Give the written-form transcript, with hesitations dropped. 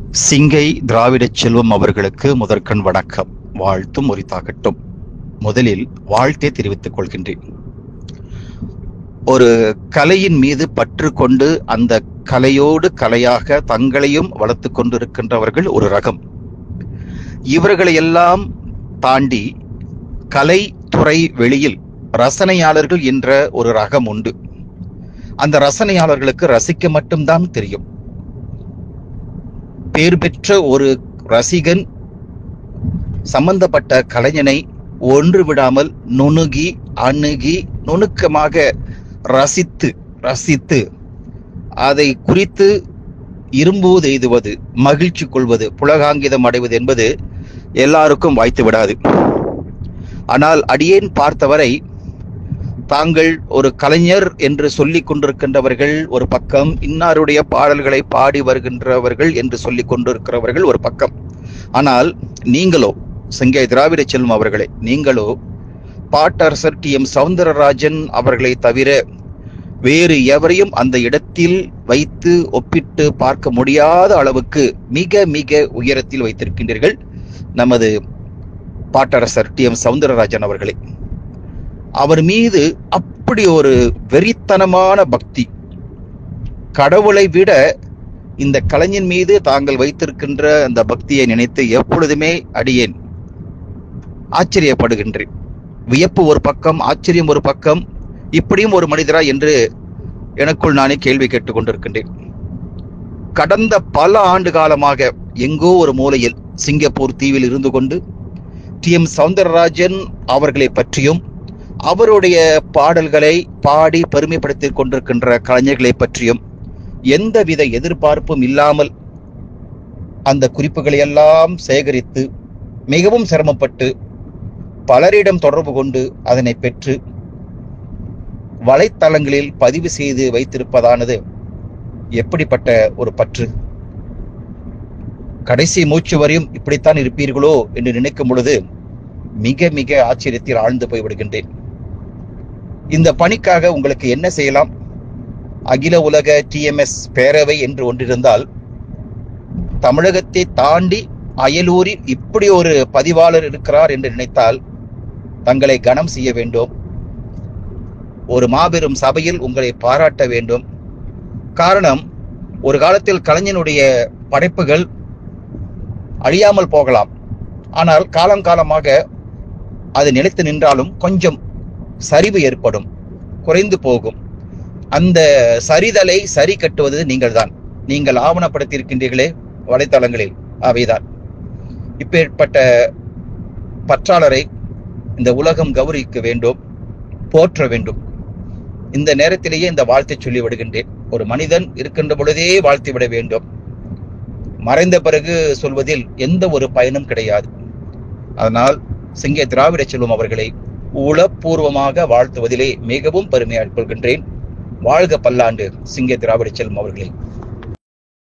சிங்கை திராவிடச் செல்வம் அவர்களுக்கு முதற்கண் வணக்கம், வாழ்த்தும் உரித்தாகட்டும். முதலில் வாழ்த்தே தெரிவித்துக் கொள்கின்றேன். ஒரு கலையின் மீது பற்று கொண்டு அந்த கலையோடு கலையாக தங்களையும் வளர்த்து கொண்டிருக்கின்றவர்கள் ஒரு ரகம். இவர்களையெல்லாம் தாண்டி கலைத்துறை வெளியில் ரசனையாளர்கள் என்ற ஒரு ரகம் உண்டு. அந்த ரசனையாளர்களுக்கு ரசிக்க மட்டும்தான் தெரியும். பேர் பெற்ற ஒரு ரசிகன் சம்பந்தப்பட்ட கலைஞனை ஒன்று விடாமல் நுணுகி அணுகி நுணுக்கமாக ரசித்து அதை குறித்து இரும்புவது எய்துவது, மகிழ்ச்சி கொள்வது, புலகாங்கிதம் அடைவது என்பது எல்லாருக்கும் வாய்த்து விடாது. ஆனால் அடியேன் பார்த்தவரை தாங்கள் ஒரு கலைஞர் என்று சொல்லிக் கொண்டிருக்கின்றவர்கள் ஒரு பக்கம், இன்னாருடைய பாடல்களை பாடி வருகின்றவர்கள் என்று சொல்லிக் கொண்டிருக்கிறவர்கள் ஒரு பக்கம். ஆனால் நீங்களோ, சிங்கை திராவிடச் செல்வம் அவர்களே, நீங்களோ பாட்டரசர் டி.எம். சௌந்தரராஜன் அவர்களை தவிர வேறு எவரையும் அந்த இடத்தில் வைத்து ஒப்பிட்டு பார்க்க முடியாத அளவுக்கு மிக மிக உயரத்தில் வைத்திருக்கின்றீர்கள் நமது பாட்டரசர் டி.எம். சௌந்தரராஜன் அவர்களை. அவர் மீது அப்படி ஒரு வெறித்தனமான பக்தி, கடவுளை விட இந்த கலைஞன் மீது தாங்கள் வைத்திருக்கின்ற அந்த பக்தியை நினைத்து எப்பொழுதுமே அடியேன் ஆச்சரியப்படுகின்றேன். வியப்பு ஒரு பக்கம், ஆச்சரியம் ஒரு பக்கம். இப்படியும் ஒரு மனிதரா என்று எனக்குள் நானே கேள்வி கேட்டுக் கொண்டிருக்கின்றேன். கடந்த பல ஆண்டு காலமாக எங்கோ ஒரு மூலையில் சிங்கப்பூர் தீவில் இருந்து கொண்டு டி.எம். சௌந்தரராஜன் அவர்களை பற்றியும் அவருடைய பாடல்களை பாடி பெருமைப்படுத்திக் கொண்டிருக்கின்ற கலைஞர்களை பற்றியும் எந்தவித எதிர்பார்ப்பும் இல்லாமல் அந்த குறிப்புகளை எல்லாம் சேகரித்து மிகவும் சிரமப்பட்டு பலரிடம் தொடர்பு கொண்டு அதனை பெற்று வலைத்தளங்களில் பதிவு செய்து வைத்திருப்பதானது எப்படிப்பட்ட ஒரு பற்று! கடைசி மூச்சு வரையும் இப்படித்தான் இருப்பீர்களோ என்று நினைக்கும் பொழுது மிக மிக ஆச்சரியத்தில் ஆழ்ந்து போய்விடுகின்றேன். இந்த பணிக்காக உங்களுக்கு என்ன செய்யலாம்? அகில உலக TMS பேரவை என்று ஒன்றிருந்தால், தமிழகத்தை தாண்டி அயலூரில் இப்படி ஒரு பதிவாளர் இருக்கிறார் என்று நினைத்தால் தங்களை கனம் செய்ய வேண்டும். ஒரு மாபெரும் சபையில் உங்களை பாராட்ட வேண்டும். காரணம், ஒரு காலத்தில் கலைஞனுடைய படைப்புகள் அழியாமல் போகலாம். ஆனால் காலம் காலமாக அது நிலைத்து நின்றாலும் கொஞ்சம் சரிவு ஏற்படும், குறைந்து போகும். அந்த சரிதலை சரி கட்டுவது நீங்கள் தான். நீங்கள் ஆவணப்படுத்தியிருக்கின்றீர்களே வலைத்தளங்களில், அவைதான். இப்பேற்பட்ட பற்றாளரை இந்த உலகம் கௌரவிக்க வேண்டும், போற்ற வேண்டும். இந்த நேரத்திலேயே இந்த வாழ்த்தை சொல்லி விடுகின்றேன். ஒரு மனிதன் இருக்கின்ற பொழுதே வாழ்த்தி விட வேண்டும். மறைந்த பிறகு சொல்வதில் எந்த ஒரு பயனும் கிடையாது. அதனால் சிங்கை திராவிடச் செல்வம் அவர்களை உளப்பூர்வமாக வாழ்த்துவதிலே மிகவும் பெருமையாக கொள்கின்றேன். வாழ்க பல்லாண்டு சிங்கை திராவிடச் செல்வம் அவர்களை.